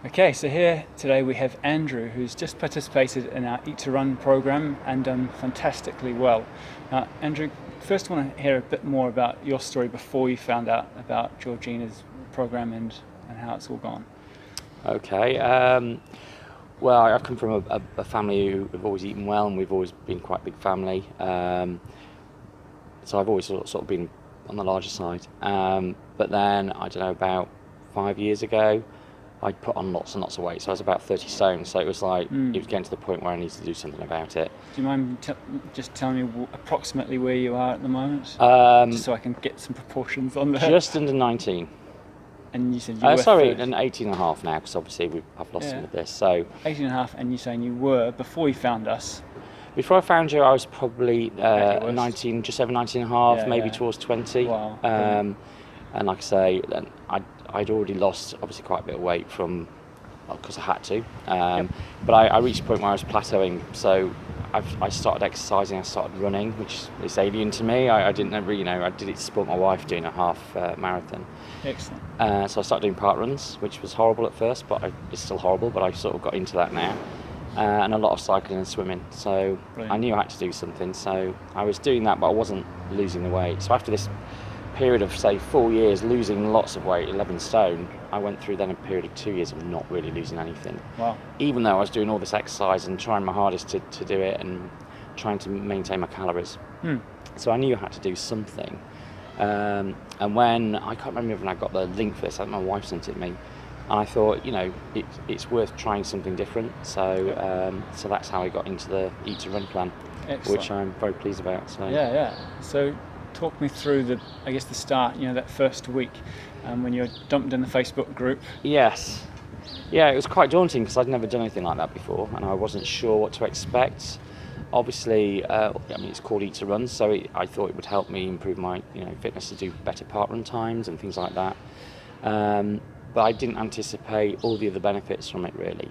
Okay, so here today we have Andrew, who's just participated in our Eat to Run program and done fantastically well. Now, Andrew, first I want to hear a bit more about your story before you found out about Georgina's program and how it's all gone. Okay. Well, I've come from a family who have always eaten well, and we've always been quite a big family. So I've always sort of been on the larger side. But then, I don't know, about 5 years ago, I put on lots and lots of weight. So I was about 30 stone. So it was like, it was getting to the point where I needed to do something about it. Do you mind just telling me approximately where you are at the moment? Just so I can get some proportions on there. Just under 19. And you said you were... Sorry, and 18 and a half now, because obviously I've lost some of this. So 18 and a half, and you're saying you were, before you found us? Before I found you, I was probably 19, just over 19 and a half, maybe towards 20. Wow. And like I say, I'd already lost obviously quite a bit of weight because I had to. But I reached a point where I was plateauing. So I started exercising, I started running, which is alien to me. I didn't really know. I did it to support my wife doing a half marathon. Excellent. So I started doing park runs, which was horrible at first, but it's still horrible, but I sort of got into that now. And a lot of cycling and swimming. So Brilliant. I knew I had to do something. So I was doing that, but I wasn't losing the weight. So after this period of, say, 4 years losing lots of weight, 11 stone, I went through then a period of 2 years of not really losing anything. Wow. Even though I was doing all this exercise and trying my hardest to do it and trying to maintain my calories. So I knew I had to do something. And when, I can't remember when I got the link for this, I think my wife sent it to me. And I thought, it's worth trying something different. So so that's how I got into the Eat to Run plan. Excellent. Which I'm very pleased about. So. Yeah. So talk me through the start, that first week when you're dumped in the Facebook group. Yes. Yeah, it was quite daunting because I'd never done anything like that before and I wasn't sure what to expect. Obviously, it's called Eat to Run, so I thought it would help me improve my fitness to do better park run times and things like that. But I didn't anticipate all the other benefits from it really.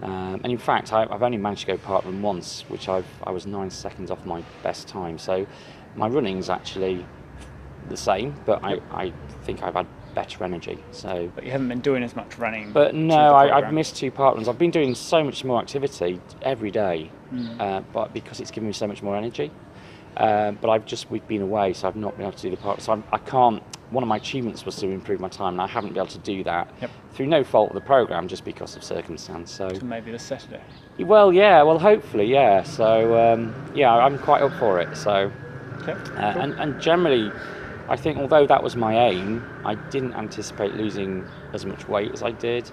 And in fact, I've only managed to go park run once, which I was 9 seconds off my best time. So my running's actually the same, but I think I've had better energy. So. But you haven't been doing as much running. But no, I've missed 2 park runs. I've been doing so much more activity every day, but because it's given me so much more energy. But we've been away, so I've not been able to do the park. So I can't. One of my achievements was to improve my time, and I haven't been able to do that through no fault of the programme, just because of circumstance. So maybe this Saturday. Well, yeah. Well, hopefully, yeah. So I'm quite up for it. So cool. And generally, I think although that was my aim, I didn't anticipate losing as much weight as I did.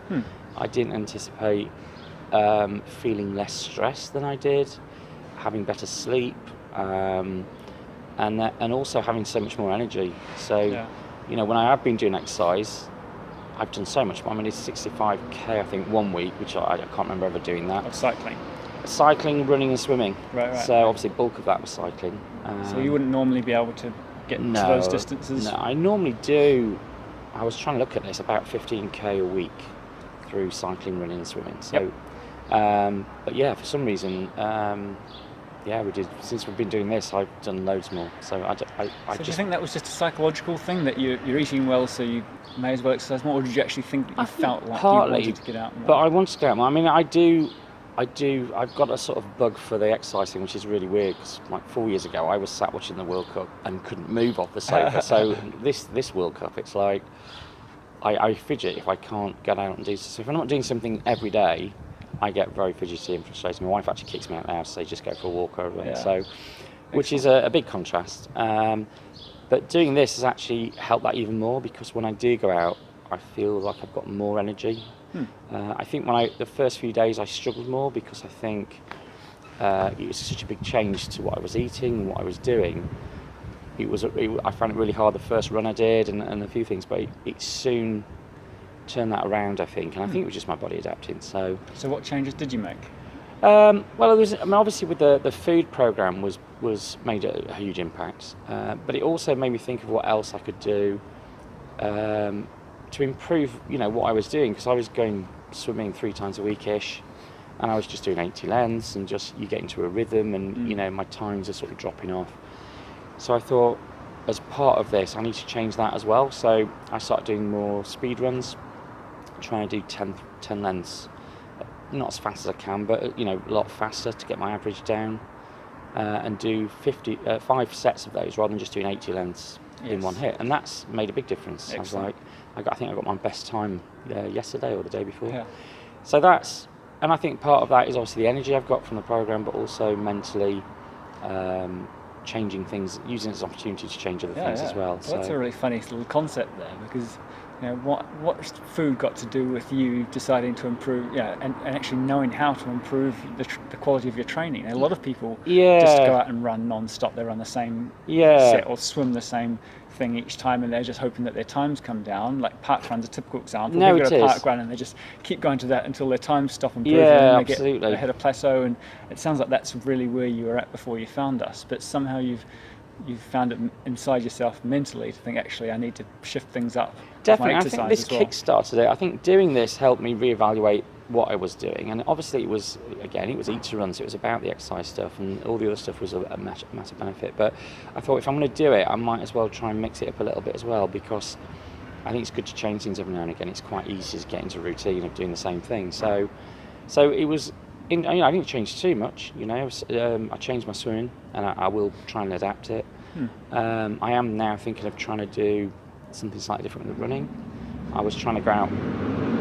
I didn't anticipate feeling less stressed than I did, having better sleep, and also having so much more energy. So, when I have been doing exercise, I've done so much more. I it's 65k, I think, 1 week, which I can't remember ever doing that. Of cycling? Cycling, running and swimming. Right. So obviously bulk of that was cycling. So you wouldn't normally be able to get to those distances? No, I normally do. I was trying to look at this, about 15k a week through cycling, running and swimming. So, but yeah, for some reason, we did. Since we've been doing this, I've done loads more. So do you think that was just a psychological thing, that you're eating well, so you may as well exercise more, or did you actually think that you felt like partly, you wanted to get out more? But I wanted to get out more. I do. I've got a sort of bug for the exercising, which is really weird, because like 4 years ago, I was sat watching the World Cup and couldn't move off the sofa. So this World Cup, it's like I fidget if I can't get out and do so. If I'm not doing something every day, I get very fidgety and frustrated. My wife actually kicks me out of the house, so just go for a walk or a run. So, which is a big contrast. But doing this has actually helped that even more, because when I do go out, I feel like I've got more energy. I think the first few days I struggled more, because I think it was such a big change to what I was eating and what I was doing. I found it really hard the first run I did and a few things, but it soon turned that around, I think, and I think it was just my body adapting. So what changes did you make? Well, it was. Obviously, with the food program was made a huge impact, but it also made me think of what else I could do to improve, what I was doing, because I was going swimming 3 times a week-ish, and I was just doing 80 lengths, and just you get into a rhythm, and my times are sort of dropping off. So I thought, as part of this, I need to change that as well. So I started doing more speed runs. trying to do 10 lengths, not as fast as I can, but a lot faster to get my average down, and do 5 sets of those rather than just doing 80 lengths in one hit, and that's made a big difference. Excellent. I think I got my best time yesterday or the day before. Yeah. So and I think part of that is obviously the energy I've got from the program, but also mentally changing things, using it as an opportunity to change other things as well. So that's a really funny little concept there, because what's food got to do with you deciding to improve, and actually knowing how to improve the quality of your training? A lot of people just go out and run non-stop. They run the same set or swim the same thing each time, and they're just hoping that their times come down. Like park run's a typical example. No, they go to a park run and they just keep going to that until their times stop improving, and they hit a plateau. And it sounds like that's really where you were at before you found us, but somehow you've found it inside yourself mentally to think, actually, I need to shift things up. Definitely, I think this kick-started it. I think doing this helped me reevaluate what I was doing, and obviously it was eat to run, so it was about the exercise stuff, and all the other stuff was a massive benefit. But I thought, if I'm going to do it, I might as well try and mix it up a little bit as well, because I think it's good to change things every now and again. It's quite easy to get into a routine of doing the same thing. So it was. I didn't change too much. I changed my swimming, and I will try and adapt it. I am now thinking of trying to do something slightly different with the running. I was trying to go out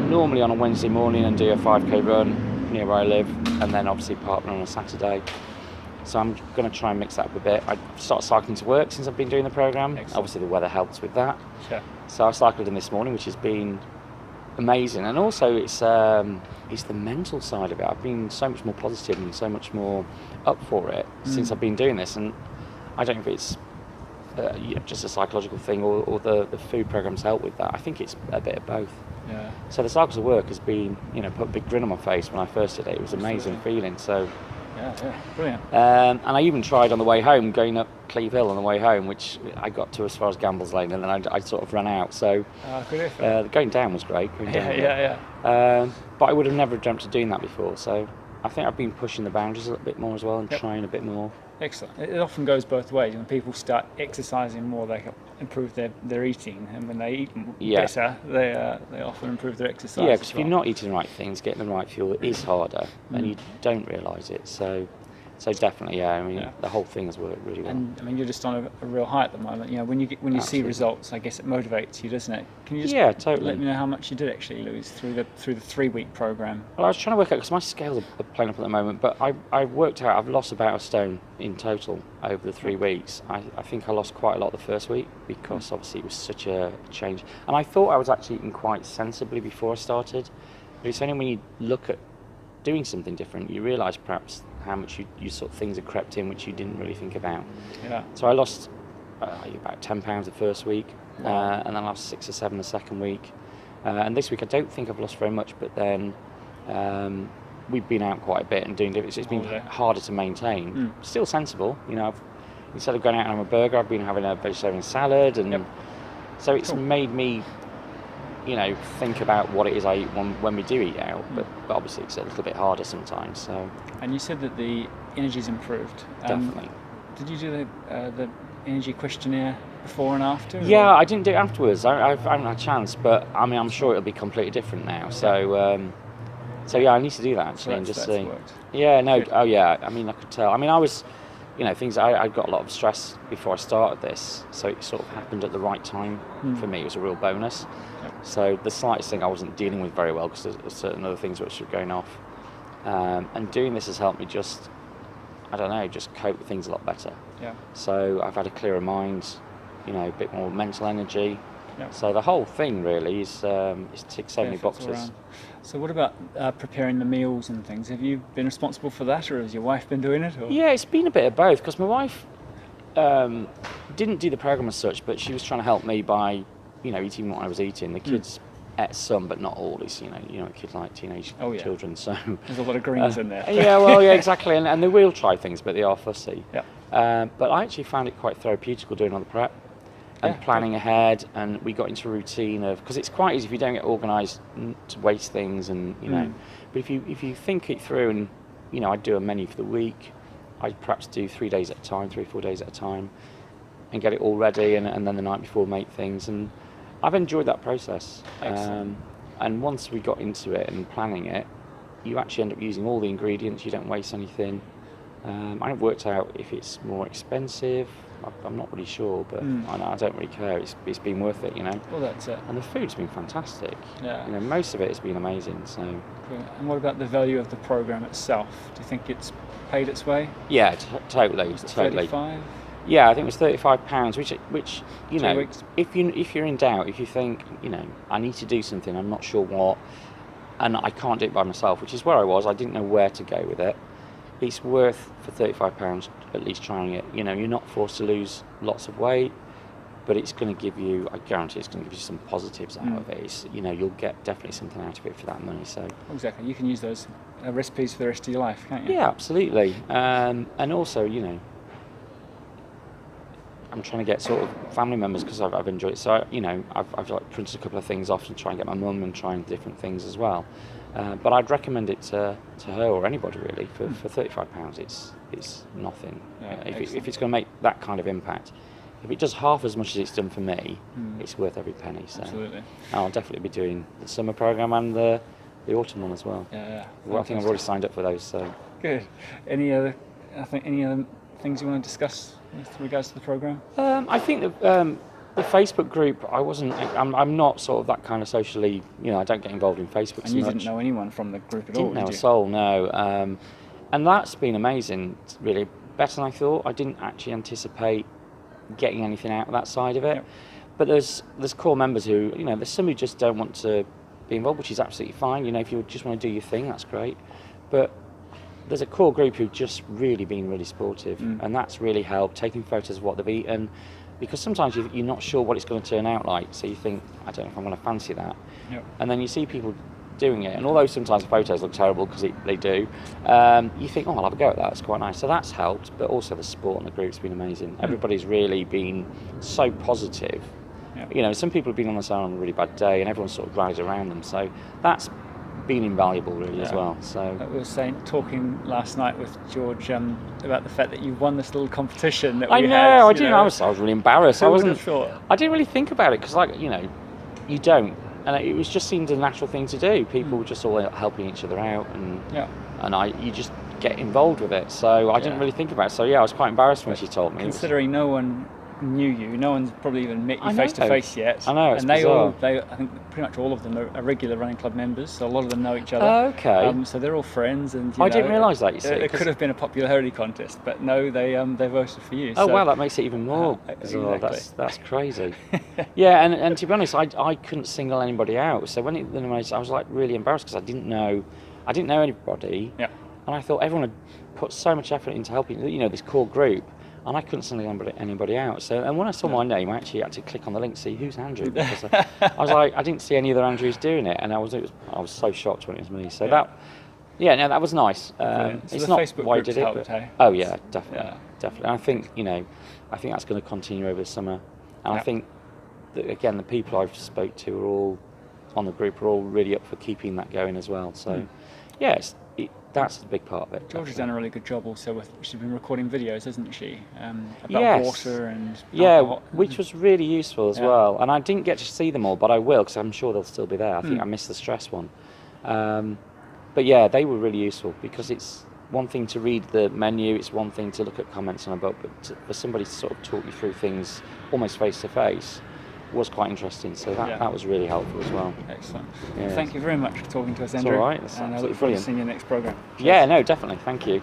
normally on a Wednesday morning and do a 5k run near where I live, and then obviously park run on a Saturday. So I'm going to try and mix that up a bit. I started cycling to work since I've been doing the programme. Obviously the weather helps with that. Sure. So I cycled in this morning, which has been amazing, and also it's the mental side of it. I've been so much more positive and so much more up for it since I've been doing this, and I don't know if it's just a psychological thing or the food programs help with that. I think it's a bit of both. Yeah. So the cycles of work has been, put a big grin on my face when I first did it. It was an amazing feeling. So yeah, brilliant. And I even tried on the way home, going up Cleve Hill on the way home, which I got to as far as Gamble's Lane, and then I sort of ran out. So going down was great. But I would have never dreamt of doing that before. So I think I've been pushing the boundaries a little bit more as well, and trying a bit more. Excellent. It often goes both ways. When people start exercising more, they improve their eating, and when they eat better, they often improve their exercise. Yeah, because if you're not eating the right things, getting the right fuel is harder, and you don't realise it. So definitely, the whole thing has worked really well. And you're just on a real high at the moment. When you see results, I guess it motivates you, doesn't it? Can you just totally let me know how much you did actually lose through the 3-week program? Well, I was trying to work out, because my scales are playing up at the moment, but I worked out I've lost about a stone in total over the 3 weeks. I think I lost quite a lot the first week, because obviously it was such a change, and I thought I was actually eating quite sensibly before I started. But it's only when you look at doing something different you realise perhaps how much you sort of things have crept in which you didn't really think about. Yeah. So I lost about 10 pounds the first week, and then I lost 6 or 7 the second week, and this week I don't think I've lost very much, but then we've been out quite a bit and doing different, so it's been harder to maintain. Still sensible, instead of going out and having a burger, I've been having a vegetarian salad, and so it's made me think about what it is I eat when we do eat out, but obviously it's a little bit harder sometimes. So. And you said that the energy's improved. Definitely. Did you do the energy questionnaire before and after? Yeah, I didn't do it afterwards. I haven't had a chance, but I'm sure it'll be completely different now. So I need to do that actually, and just see. Worked. Yeah, no, Good. oh yeah. I could tell. I was. I got a lot of stress before I started this, so it sort of happened at the right time for me. It was a real bonus. Yep. So the slightest thing I wasn't dealing with very well, because there's certain other things which were going off. And doing this has helped me just cope with things a lot better. Yeah. So I've had a clearer mind, a bit more mental energy. Yep. So the whole thing really is ticks so many boxes. So what about preparing the meals and things? Have you been responsible for that, or has your wife been doing it? Or? Yeah, it's been a bit of both, because my wife didn't do the programme as such, but she was trying to help me by, eating what I was eating. The kids ate some, but not all. It's, kids like teenage children, so... There's a lot of greens in there. Yeah, exactly, and they will try things, but they are fussy. Yeah. But I actually found it quite therapeutical doing all the prep and planning ahead, and we got into a routine of, because it's quite easy if you don't get organised to waste things, and but if you think it through, and I'd do a menu for the week, I'd perhaps do 3 days at a time, 3 or 4 days at a time, and get it all ready, and then the night before make things, and I've enjoyed that process. And once we got into it and planning it, you actually end up using all the ingredients. You don't waste anything. I haven't worked out if it's more expensive. I'm not really sure, but I don't really care. It's been worth it, you know. Well, that's it. And the food's been fantastic. Yeah. You know, most of it has been amazing. So. Cool. And what about the value of the program itself? Do you think it's paid its way? Yeah, totally. 35? Yeah, I think it was £35, which you 2 know, weeks. if you're in doubt, if you think, you know, I need to do something, I'm not sure what, and I can't do it by myself, which is where I was. I didn't know where to go with it. It's worth for £35 at least trying it. You know, you're not forced to lose lots of weight, but it's going to give you, I guarantee it's going to give you some positives out of it. It's, you know, you'll get definitely something out of it for that money. So Exactly. You can use those recipes for the rest of your life, can't you? yeah, absolutely. And also, you know, I'm trying to get sort of family members because I've enjoyed it. So, you know, I've like printed a couple of things off to try and get my mum and trying different things as well. But I'd recommend it to her or anybody really for £35. It's nothing. Yeah, If it's going to make that kind of impact, if it does half as much as it's done for me, it's worth every penny. So Absolutely. I'll definitely be doing the summer program and the autumn one as well. Yeah. Well, I think I've already signed up for those. So Good. Any other things you want to discuss with regards to the program? I think the Facebook group, I'm not sort of that kind of socially, you know, I don't get involved in Facebook And so you much. didn't know anyone from the group at all, Didn't know did a you? soul, no. And that's been amazing, really. Better than I thought. I didn't actually anticipate getting anything out of that side of it. Yep. But there's core members who, you know, there's some who just don't want to be involved, which is absolutely fine. You know, if you just want to do your thing, that's great. But there's a core group who've just really been really supportive, and that's really helped, taking photos of what they've eaten, because sometimes you're not sure what it's going to turn out like, so you think, I don't know if I'm going to fancy that. Yep. And then you see people doing it, and although sometimes the photos look terrible because they do, you think, I'll have a go at that, it's quite nice. So that's helped, but also the support in the group's been amazing. Everybody's really been so positive. Yep. You know, some people have been on the side on a really bad day, and everyone's sort of rallied around them, so that's been invaluable really as well. So We were talking last night with George about the fact that you won this little competition that we I know, had. I didn't. I was really embarrassed. Who would have thought? I didn't really think about it because, like, you know, you don't, and it was just seemed a natural thing to do. People were just all helping each other out, and you just get involved with it. So I didn't really think about it. So yeah, I was quite embarrassed when she told me. Considering no one knew you, no one's probably even met you face to face yet. I know, it's and they bizarre. I think pretty much all of them are regular running club members, so a lot of them know each other. Okay. So they're all friends, and I didn't realise that. You see, it could have been a popularity contest, but no, they voted for you. Oh so, wow, that makes it even more bizarre. exactly. That's crazy. Yeah, and to be honest, I couldn't single anybody out. So when I was like really embarrassed because I didn't know anybody. Yeah. And I thought everyone had put so much effort into helping, you know, this core group, and I couldn't single anybody out. So, and when I saw my name, I actually had to click on the link to see who's Andrew. Because I was like, I didn't see any other Andrews doing it, and I was so shocked when it was me. So that was nice. So it's the not Facebook why I groups did it. helped, But, hey? oh yeah, definitely, Yeah. definitely. And I think, you know, that's going to continue over the summer. And I think that, again, the people I've spoke to are all on the group are all really up for keeping that going as well. So yes. That's a big part of it. George has done a really good job also she's been recording videos, hasn't she? About Yes. water and Yeah, which was really useful as Yeah. well. And I didn't get to see them all, but I will because I'm sure they'll still be there. I think I missed the stress one. But yeah, they were really useful because it's one thing to read the menu, it's one thing to look at comments on a book, but for somebody to sort of talk you through things almost face to face was quite interesting. So that was really helpful as well. Excellent. Yeah. Thank you very much for talking to us, It's Andrew. all right. That's and I absolutely look forward to brilliant. seeing you next programme. Yeah, no, definitely. Thank you.